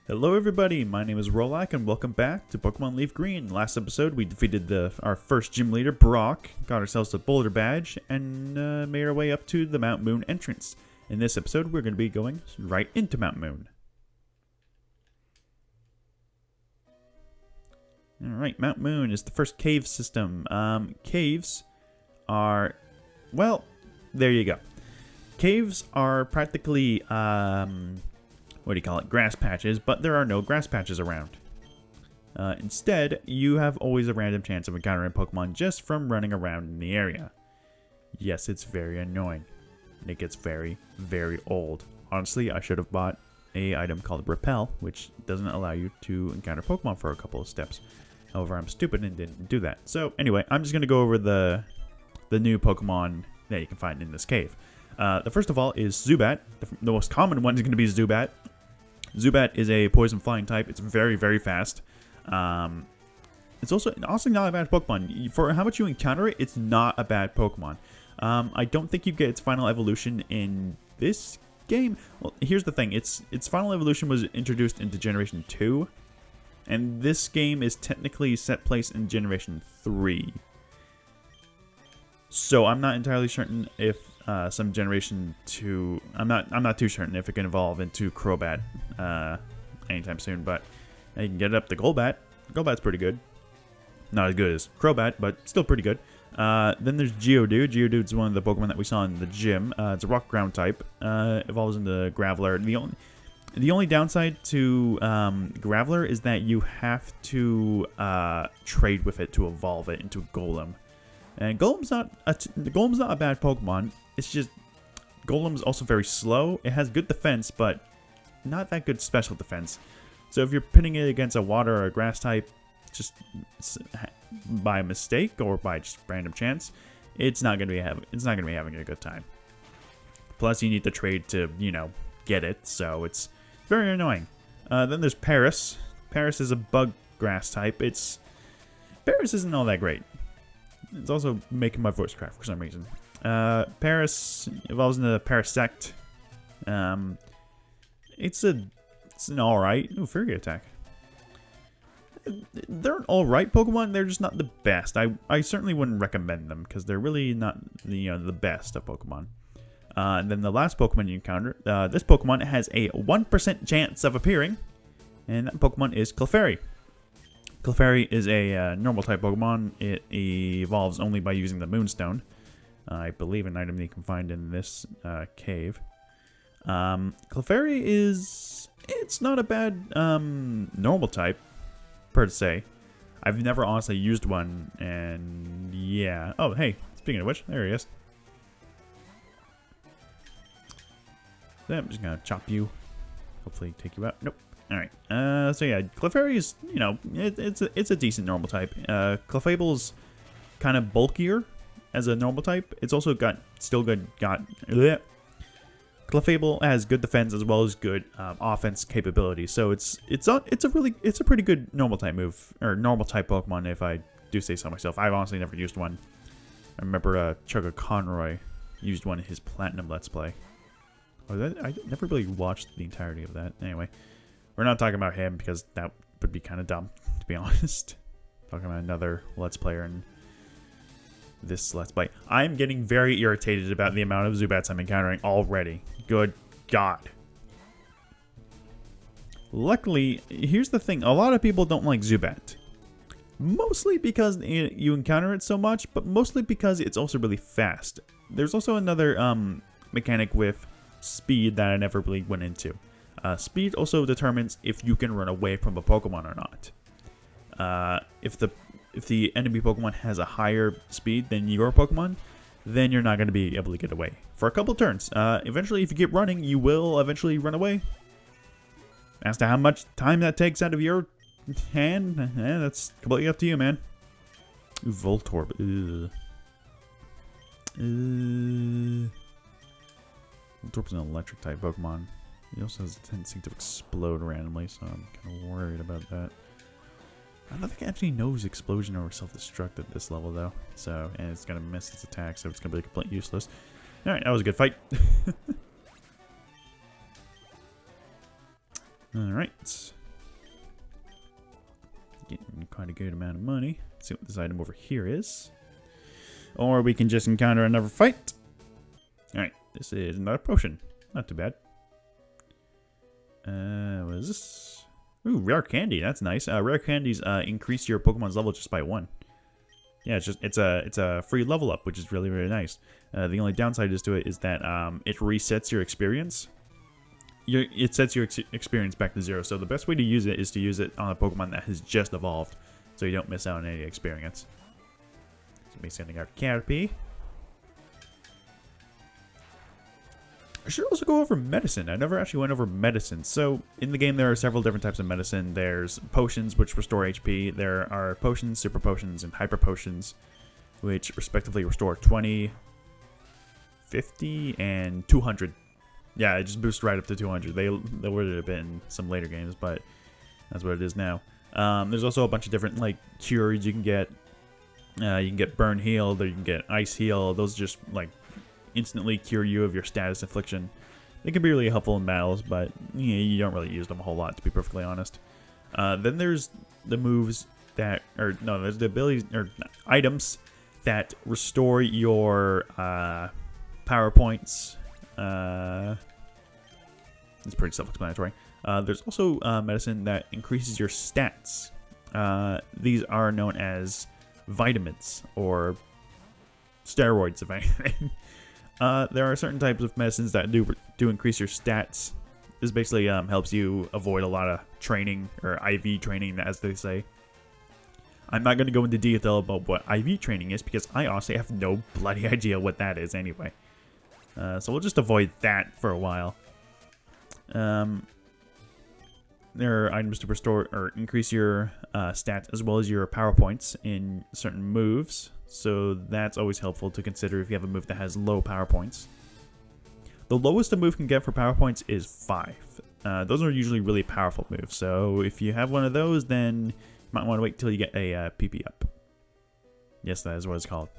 Hello everybody, my name is Rolak and welcome back to Pokemon Leaf Green. Last episode we defeated our first gym leader, Brock, got ourselves a Boulder Badge, and made our way up to the Mount Moon entrance. In this episode we're going to be going right into Mount Moon. Alright, Mount Moon is the first cave system. Caves are, well, there you go. Caves are practically, what do you call it, grass patches, but there are no grass patches around. Instead, you have always a random chance of encountering Pokemon just from running around in the area. Yes, it's very annoying, and it gets very, very old. Honestly, I should have bought a item called Repel, which doesn't allow you to encounter Pokemon for a couple of steps. However, I'm stupid and didn't do that. So anyway, I'm just going to go over the new Pokemon that you can find in this cave. The first of all is Zubat. The most common one is going to be Zubat. Zubat is a poison flying type. It's very, very fast. It's also not a bad Pokemon. For how much you encounter it, it's not a bad Pokemon. I don't think you get its final evolution in this game. Well, here's the thing. Its final evolution was introduced into Generation 2. And this game is technically set place in Generation 3. So I'm not entirely certain if some Generation 2... I'm not too certain if it can evolve into Crobat anytime soon, but you can get it up to Golbat. Golbat's pretty good. Not as good as Crobat, but still pretty good. Then there's Geodude. Geodude's one of the Pokemon that we saw in the gym. It's a rock ground type. Evolves into Graveler. The only downside to Graveler is that you have to trade with it to evolve it into Golem. And Golem's not a bad Pokemon. It's just Golem's also very slow. It has good defense, but not that good special defense. So if you're pitting it against a water or a grass type, just by mistake or by just random chance, it's not gonna be having a good time. Plus, you need to trade to get it, so it's very annoying. Then there's Paris. Paris is a bug grass type. Paris isn't all that great. It's also making my voice crack for some reason. Paris evolves into Parasect. It's an alright. Ooh, Fury Attack. They're an alright Pokemon. They're just not the best. I certainly wouldn't recommend them because they're really not the best of Pokemon. And then the last Pokemon you encounter, this Pokemon has a 1% chance of appearing, and that Pokemon is Clefairy. Clefairy is a normal type Pokemon. It evolves only by using the Moonstone. I believe an item that you can find in this cave. Clefairy it's not a bad normal type, per se. I've never honestly used one, and yeah. Oh, hey, speaking of which, there he is. So I'm just gonna chop you. Hopefully take you out. Nope. Alright. So yeah, Clefairy is, it's a decent normal type. Clefable's kind of bulkier as a normal type. It's also Clefable has good defense as well as good offense capability. So it's a pretty good normal type move, or normal type Pokemon, if I do say so myself. I've honestly never used one. I remember Chugga Conroy used one in his Platinum Let's Play. I never really watched the entirety of that. Anyway, we're not talking about him because that would be kind of dumb, to be honest. Talking about another Let's Player in this Let's Play. I'm getting very irritated about the amount of Zubats I'm encountering already. Good God. Luckily, here's the thing. A lot of people don't like Zubat. Mostly because you encounter it so much, but mostly because it's also really fast. There's also another mechanic with speed that I never really went into. Speed also determines if you can run away from a Pokemon or not. If the enemy Pokemon has a higher speed than your Pokemon, then you're not going to be able to get away for a couple turns. Eventually, if you get running, you will eventually run away. As to how much time that takes out of your hand, that's completely up to you, man. Ooh, Voltorb. Voltorb's an electric type Pokemon. He also has a tendency to explode randomly, so I'm kind of worried about that. I don't think it actually knows explosion or self-destruct at this level, though. So, and it's going to miss its attack, so it's going to be completely useless. Alright, that was a good fight. Alright. Getting quite a good amount of money. Let's see what this item over here is. Or we can just encounter another fight. Alright, this is another potion. Not too bad. What is this? Ooh, rare candy. That's nice. Rare candies increase your Pokemon's level just by 1. Yeah, it's a free level up, which is really, really nice. The only downside is to it is that it resets your experience. It sets your experience back to 0. So the best way to use it is to use it on a Pokemon that has just evolved, so you don't miss out on any experience. So we're sending out Caterpie. I should also go over medicine. I never actually went over medicine. So in the game there are several different types of medicine. There's potions which restore HP. There are potions, super potions, and hyper potions, which respectively restore 20, 50, and 200. Yeah, it just boosts right up to 200. They lowered it a bit in some later games, but that's what it is now. There's also a bunch of different like cures you can get. You can get burn healed, or you can get ice heal. Those just like instantly cure you of your status affliction. They can be really helpful in battles, but you don't really use them a whole lot, to be perfectly honest. Then there's the moves that, there's the abilities or items that restore your power points. It's pretty self-explanatory. There's also medicine that increases your stats. These are known as vitamins or steroids, if anything. There are certain types of medicines that do increase your stats. This basically helps you avoid a lot of training, or IV training, as they say. I'm not going to go into detail about what IV training is, because I honestly have no bloody idea what that is anyway. So we'll just avoid that for a while. There are items to restore or increase your stats as well as your power points in certain moves. So that's always helpful to consider if you have a move that has low power points. The lowest a move can get for power points is 5. Those are usually really powerful moves. So if you have one of those, then you might want to wait till you get a PP up. Yes, that is what it's called.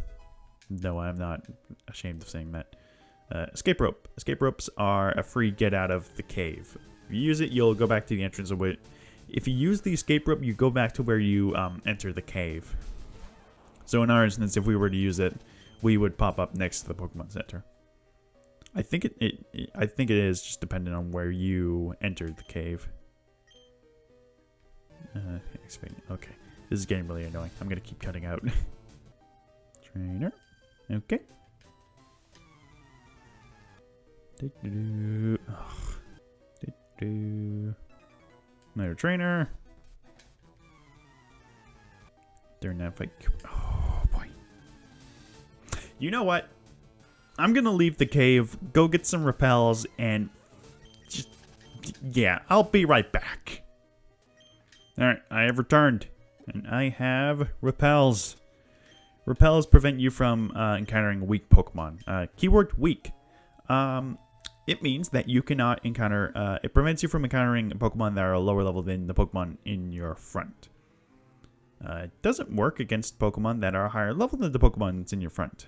No, I'm not ashamed of saying that. Escape rope. Escape ropes are a free get out of the cave. If you use it, you'll go back to the entrance of it. If you use the escape rope, you go back to where you enter the cave. So in our instance, if we were to use it, we would pop up next to the Pokemon Center. I think it is just dependent on where you entered the cave. Okay, this is getting really annoying. I'm gonna keep cutting out. Trainer. Okay. Another trainer. During that fight. Oh boy. You know what? I'm gonna leave the cave, go get some repels, and just, yeah, I'll be right back. Alright, I have returned. And I have repels. Repels prevent you from encountering weak Pokemon. Keyword weak. It means that you cannot encounter, it prevents you from encountering Pokemon that are lower level than the Pokemon in your front. It doesn't work against Pokemon that are higher level than the Pokemon that's in your front.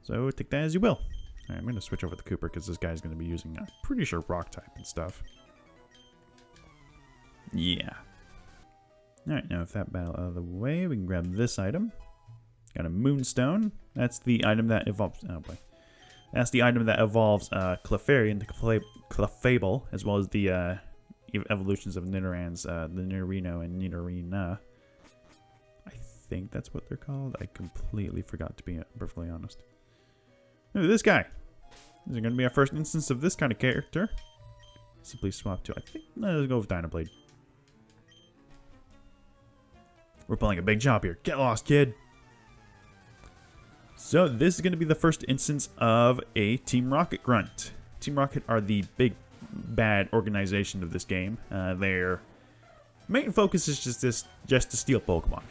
So take that as you will. Alright, I'm going to switch over to Cooper because this guy's going to be using, I'm pretty sure, rock type and stuff. Yeah. Alright, now with that battle out of the way, we can grab this item. Got a Moonstone. That's the item that evolves, oh boy. That's the item that evolves Clefairy into Clefable, as well as the evolutions of Nidorans, the Nidorino and Nidorina. I think that's what they're called. I completely forgot, to be perfectly honest. Ooh, this guy. This is going to be our first instance of this kind of character. Simply swap to, I think, let's go with Dynablade. We're pulling a big job here. Get lost, kid. So this is going to be the first instance of a Team Rocket grunt. Team Rocket are the big bad organization of this game. Their main focus is just to steal Pokemon,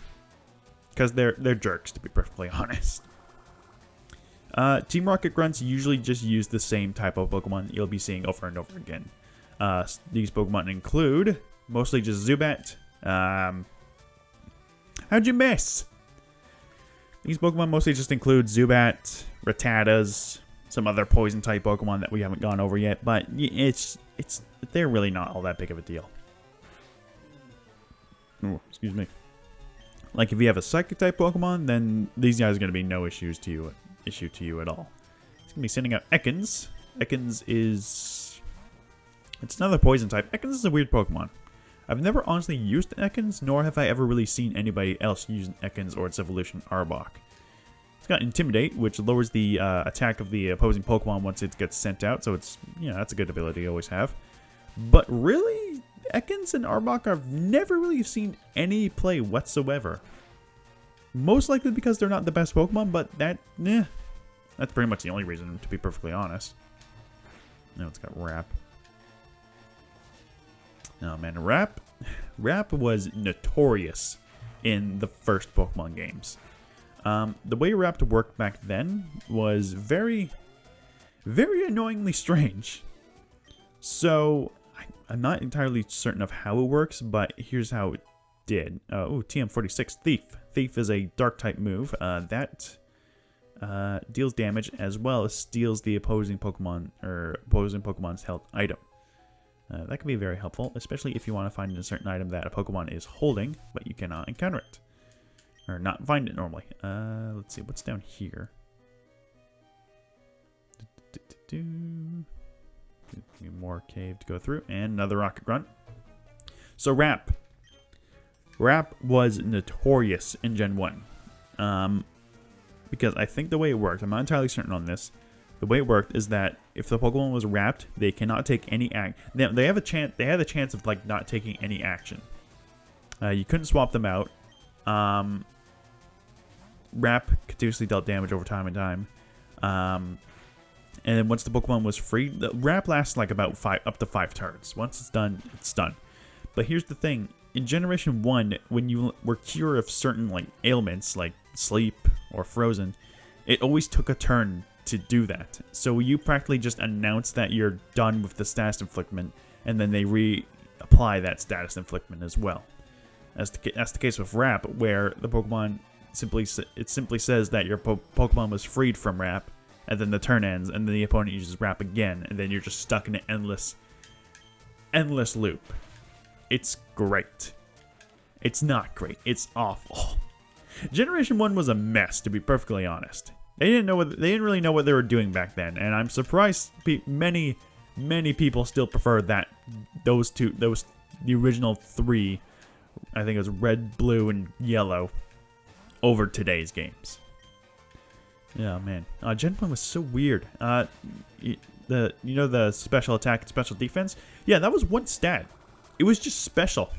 because they're jerks, to be perfectly honest. Team Rocket grunts usually just use the same type of Pokemon you'll be seeing over and over again. These Pokemon include mostly just Zubat. How'd you miss? These Pokemon mostly just include Zubat, Rattatas, some other poison type Pokemon that we haven't gone over yet, but they're really not all that big of a deal. Oh, excuse me. Like if you have a Psychic type Pokemon, then these guys are going to be no issue to you at all. It's going to be sending out Ekans. Ekans is... it's another poison type. Ekans is a weird Pokemon. I've never honestly used Ekans, nor have I ever really seen anybody else using Ekans or its evolution Arbok. It's got Intimidate, which lowers the attack of the opposing Pokemon once it gets sent out, so it's, you know, that's a good ability to always have. But really, Ekans and Arbok I've never really seen any play whatsoever. Most likely because they're not the best Pokemon, but that's pretty much the only reason, to be perfectly honest. Now it's got Wrap. Oh man, Wrap was notorious in the first Pokemon games. The way Wrap worked back then was very, very annoyingly strange. So, I'm not entirely certain of how it works, but here's how it did. TM46, Thief. Thief is a Dark-type move that deals damage as well as steals the opposing Pokemon or opposing Pokemon's held item. That can be very helpful, especially if you want to find a certain item that a Pokemon is holding, but you cannot encounter it. Or not find it normally. Let's see, what's down here? More cave to go through, and another Rocket Grunt. So Wrap was notorious in Gen 1. Because I think the way it worked, I'm not entirely certain on this, the way it worked is that if the Pokemon was wrapped, they cannot take any act. They have a chance. They had a chance of like not taking any action. You couldn't swap them out. Wrap continuously dealt damage over time and time. And then once the Pokemon was free, the Wrap lasts like about up to 5 turns. Once it's done, it's done. But here's the thing: in Generation 1, when you were cured of certain like ailments, like sleep or frozen, it always took a turn to do that. So you practically just announce that you're done with the status inflictment, and then they reapply that status inflictment as well. That's the case with Wrap, where the Pokemon simply says that your Pokemon was freed from Wrap, and then the turn ends, and then the opponent uses Wrap again, and then you're just stuck in an endless loop. It's great. It's not great. It's awful. Generation 1 was a mess, to be perfectly honest. They didn't really know what they were doing back then, and I'm surprised many people still prefer the original 3. I think it was red, blue, and yellow over today's games. Yeah, man. Gen 1 was so weird. The special attack and special defense? Yeah, that was one stat. It was just special.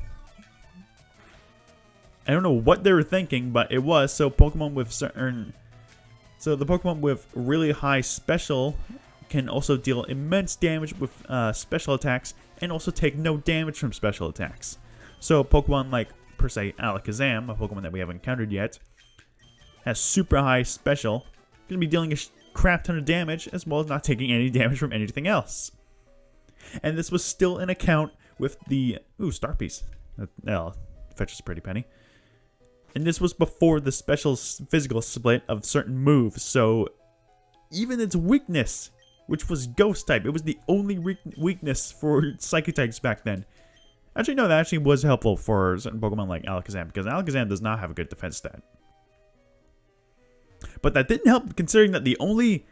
I don't know what they were thinking, but it was. So the Pokemon with really high special can also deal immense damage with special attacks and also take no damage from special attacks. So Pokemon like, per se, Alakazam, a Pokemon that we haven't encountered yet, has super high special, going to be dealing a crap ton of damage as well as not taking any damage from anything else. And this was still an account with the... Ooh, Star Piece. Fetches a pretty penny. And this was before the special physical split of certain moves, so even its weakness, which was Ghost type, it was the only weakness for Psychic types back then. Actually, no, that actually was helpful for certain Pokemon like Alakazam, because Alakazam does not have a good defense stat. But that didn't help, considering that the only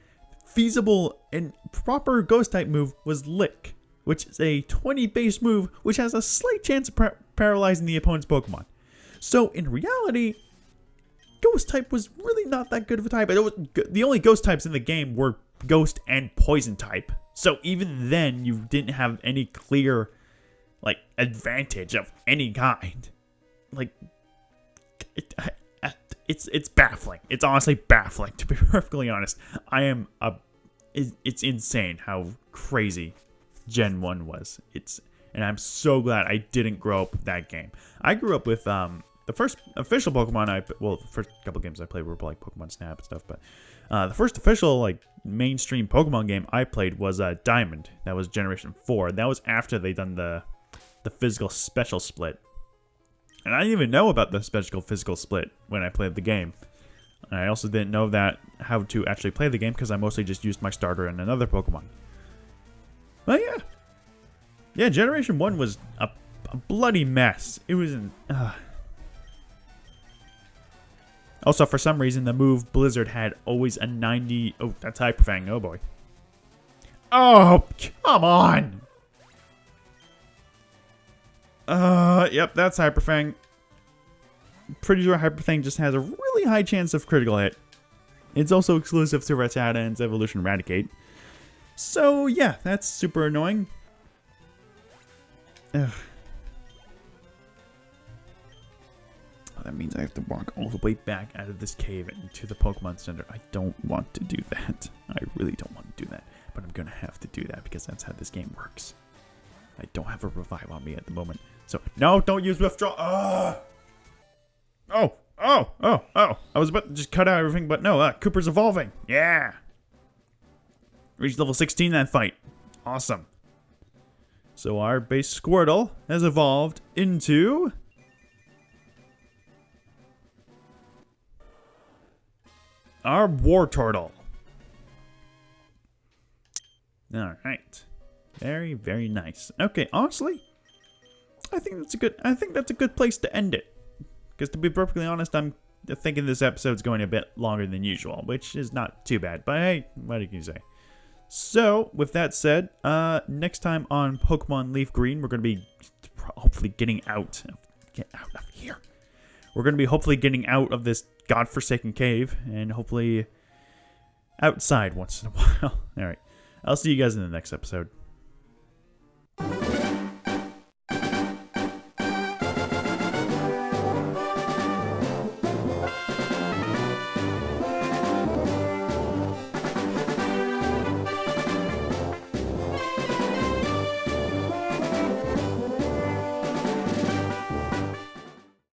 feasible and proper Ghost type move was Lick, which is a 20 base move, which has a slight chance of paralyzing the opponent's Pokemon. So, in reality, Ghost type was really not that good of a type. The only Ghost types in the game were Ghost and Poison type. So, even then, you didn't have any clear, like, advantage of any kind. Like, it's baffling. It's honestly baffling, to be perfectly honest. It's insane how crazy Gen 1 was. And I'm so glad I didn't grow up with that game. I grew up with, the first official Pokemon the first couple games I played were like Pokemon Snap and stuff, but the first official like mainstream Pokemon game I played was Diamond. That was Generation 4. That was after they done the physical special split. And I didn't even know about the physical split when I played the game. And I also didn't know that how to actually play the game because I mostly just used my starter and another Pokemon. But yeah. Yeah, Generation 1 was a bloody mess. It was an... Also, for some reason, the move Blizzard had always a 90... Oh, that's Hyper Fang. Oh, boy. Oh, come on! Yep, that's Hyper Fang. Pretty sure Hyper Fang just has a really high chance of critical hit. It's also exclusive to Rattata and its Evolution Eradicate. So, yeah, that's super annoying. Ugh. Oh, that means I have to walk all the way back out of this cave into the Pokemon Center. I don't want to do that. I really don't want to do that. But I'm going to have to do that because that's how this game works. I don't have a revive on me at the moment. So, no, don't use withdraw. Oh. I was about to just cut out everything, but no, Cooper's evolving. Yeah. Reached level 16 that fight. Awesome. So our base Squirtle has evolved into... our Wartortle. Alright. Very, very nice. Okay, honestly, I think that's a good place to end it. Because to be perfectly honest, I'm thinking this episode's going a bit longer than usual, which is not too bad. But hey, what can you say? So, with that said, next time on Pokemon Leaf Green, we're going to be hopefully getting out. Get out of here. We're going to be hopefully getting out of this godforsaken cave, and hopefully outside once in a while. Alright, I'll see you guys in the next episode.